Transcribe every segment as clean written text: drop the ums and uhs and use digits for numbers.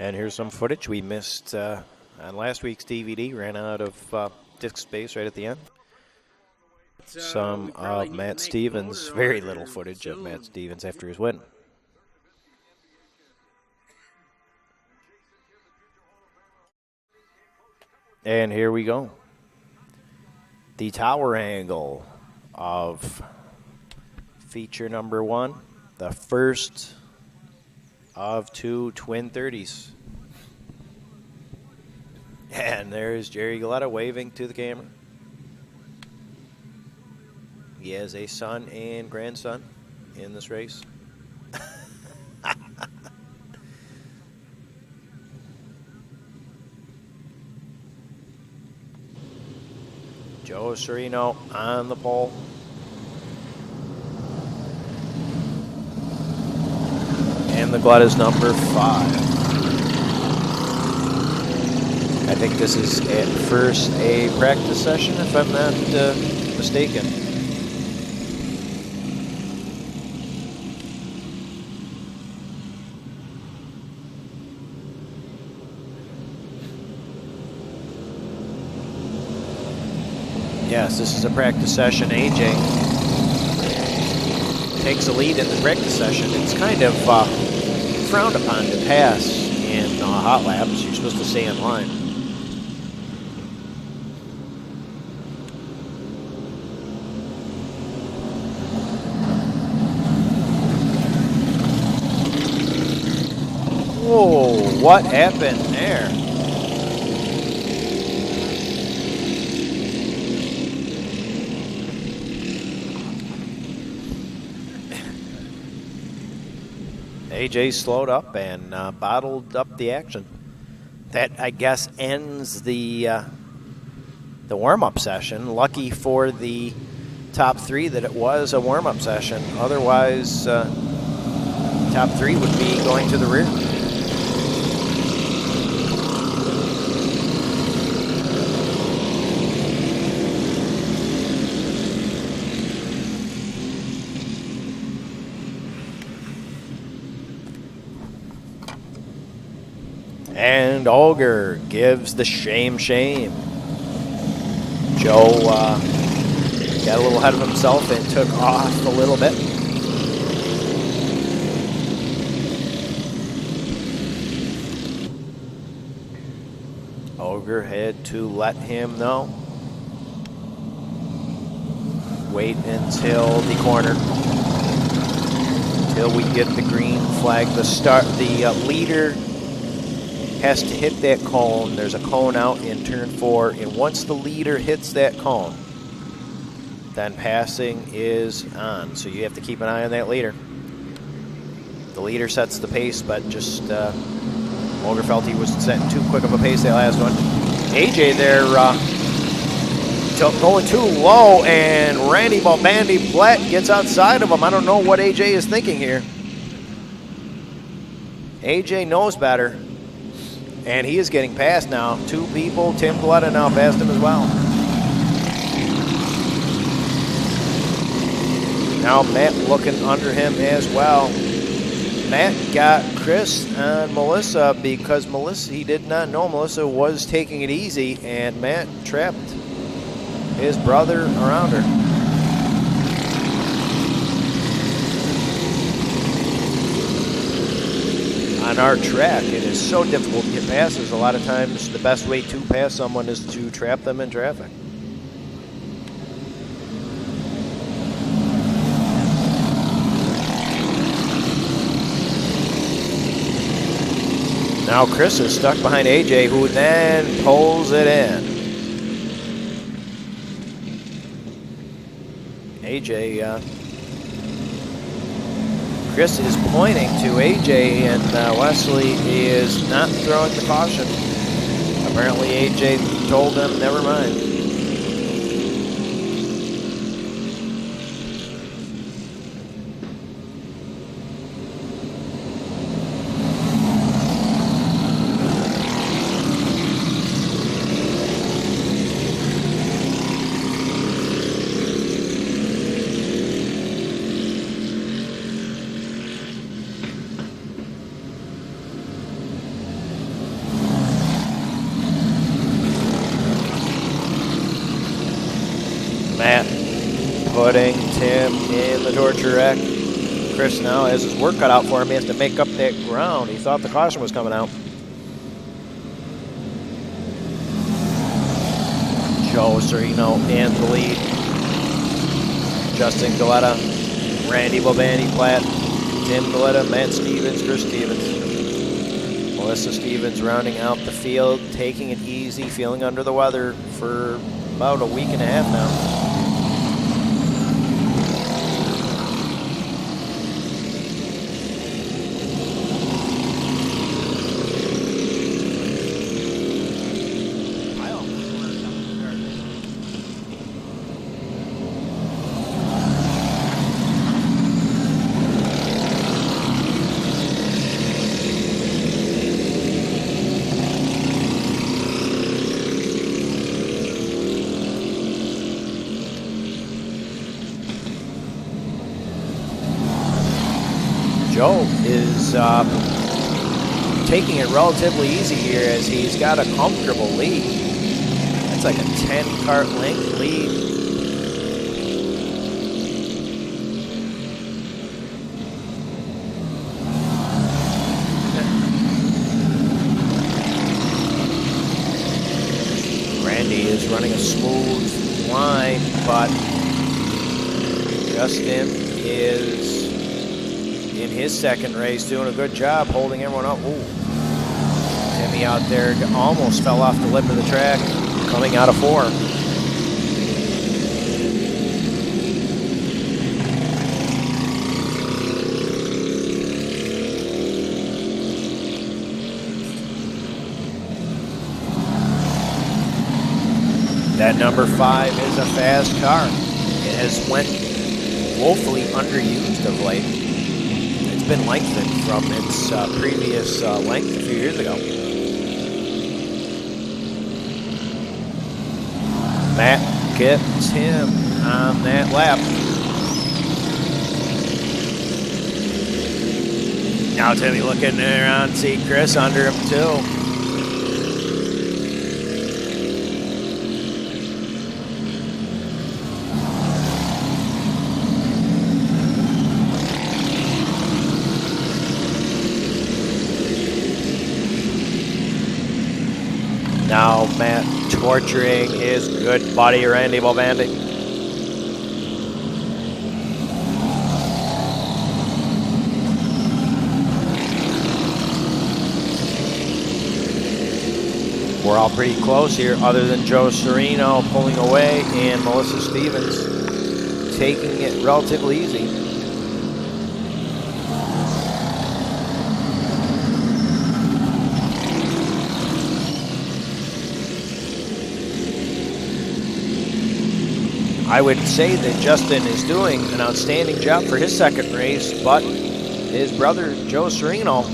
And here's some footage we missed on last week's DVD. Ran out of disc space right at the end. Some of Matt Stevens, very little footage of Matt Stevens after his win. And here we go. The tower angle of feature number 1. The first of 2 twin 30s. And there's Jerry Galletta waving to the camera. He has a son and grandson in this race. Joe Serino on the pole. And the Galletta's number 5. I think this is at first a practice session, if I'm not mistaken. Yes, this is a practice session. AJ takes a lead in the practice session. It's kind of frowned upon to pass in hot laps. You're supposed to stay in line. Whoa, what happened there? AJ slowed up and bottled up the action. That, I guess, ends the warm-up session. Lucky for the top 3 that it was a warm-up session. Otherwise, top 3 would be going to the rear. And Olger gives the shame. Joe got a little ahead of himself and took off a little bit. Olger had to let him know. Wait until the corner. Until we get the green flag. The leader has to hit that cone. There's a cone out in turn 4, and once the leader hits that cone, then passing is on. So you have to keep an eye on that leader. The leader sets the pace, but just Olger felt he was setting too quick of a pace that last one. AJ there going too low, and Randy Balbandi Blatt gets outside of him. I don't know what AJ is thinking here. AJ knows better. And he is getting past now. 2 people, Tim Galletta now passed him as well. Now Matt looking under him as well. Matt got Chris and Melissa because he did not know Melissa was taking it easy, and Matt trapped his brother around her. On our track, it is so difficult to get passes. A lot of times the best way to pass someone is to trap them in traffic. Now Chris is stuck behind AJ, who then pulls it in. AJ, Chris is pointing to AJ, and Wesley is not throwing the caution. Apparently AJ told him, never mind. the torture rack. Chris now has his work cut out for him. He has to make up that ground. He thought the caution was coming out. Joe Serino in the lead. Justin Galletta, Randy Bobandi Platt, Tim Galletta, Matt Stevens, Chris Stevens. Melissa Stevens rounding out the field, taking it easy, feeling under the weather for about a week and a half now. Joe is taking it relatively easy here as he's got a comfortable lead. That's like a 10-kart length lead. Randy is running a smooth line, but Justin is in his second race doing a good job holding everyone up. Ooh. Timmy out there almost fell off the lip of the track, coming out of 4. That number 5 is a fast car. It has went woefully underused of late. It's been lengthened from its previous length a few years ago. Matt gets him on that lap. Now Timmy looking around, see Chris under him too. Now Matt torturing his good buddy Randy Bobandi. We're all pretty close here other than Joe Serino pulling away and Melissa Stevens taking it relatively easy. I would say that Justin is doing an outstanding job for his second race, but his brother Joe Serino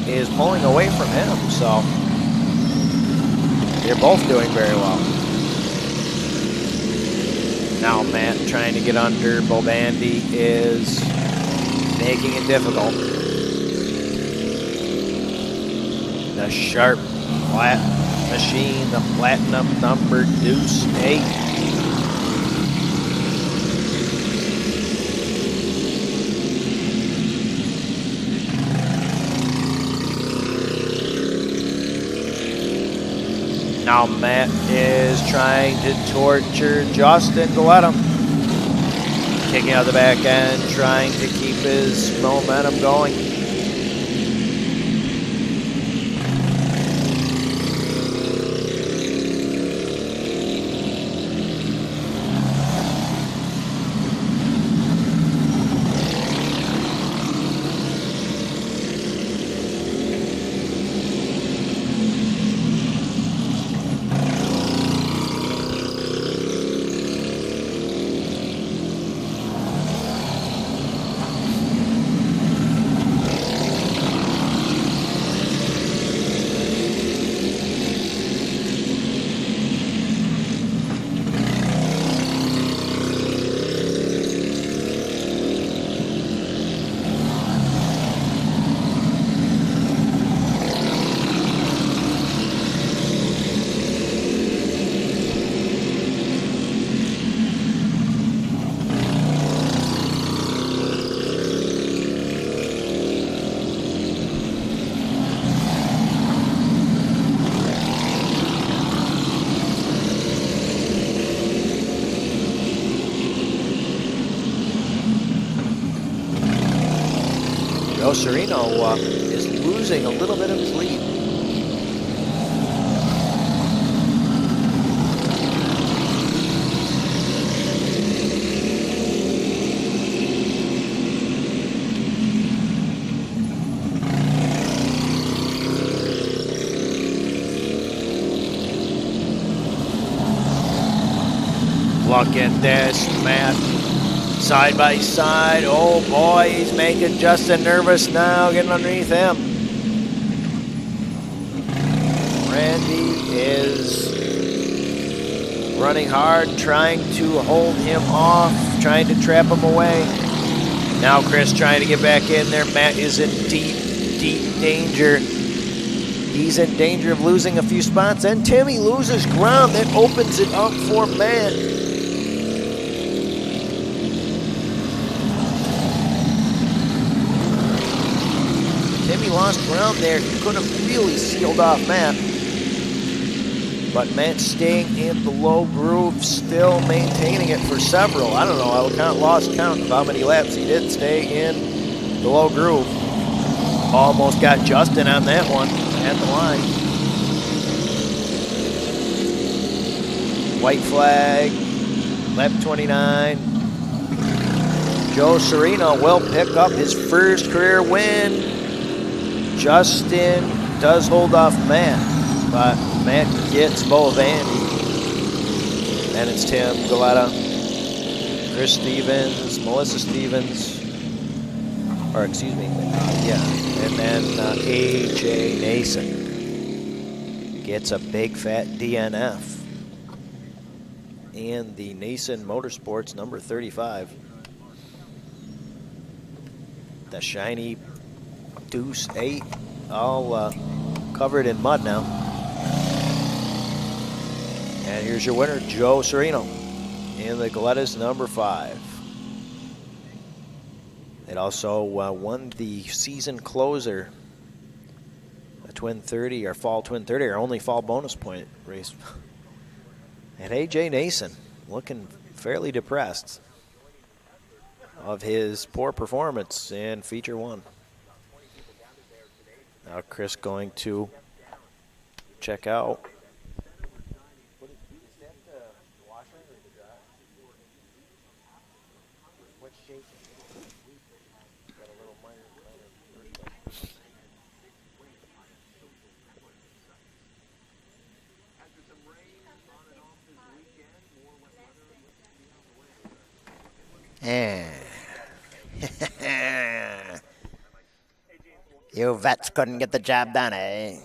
is pulling away from him, so they're both doing very well. Now Matt trying to get under. Bobandi is making it difficult. The sharp flat machine, the platinum number Deuce 8. Now Matt is trying to torture Justin Galletta. Kicking out the back end, trying to keep his momentum going. Serino is losing a little bit of his lead. Look at this, Matt. Side by side. Oh boy, he's making Justin nervous now, getting underneath him. Randy is running hard, trying to hold him off, trying to trap him away. Now Chris trying to get back in there. Matt is in deep, deep danger. He's in danger of losing a few spots, and Timmy loses ground. That opens it up for Matt. Timmy lost ground there. He could have really sealed off Matt. But Matt staying in the low groove, still maintaining it for several. I don't know, I lost count of how many laps he did stay in the low groove. Almost got Justin on that one at the line. White flag, lap 29. Joe Serino will pick up his first career win. Justin does hold off Matt, but Matt gets both Andy. And it's Tim, Galletta, Chris Stevens, Melissa Stevens, or excuse me, yeah. And then AJ Nason gets a big fat DNF. And the Nason Motorsports number 35. The shiny Deuce 8, all covered in mud now. And here's your winner, Joe Serino, in the Galletta's number 5. It also won the season closer, a Twin 30, or Fall Twin 30, or only Fall bonus point race. And AJ Nason looking fairly depressed of his poor performance in Feature 1. Now Chris going to check out. You vets couldn't get the job done, eh?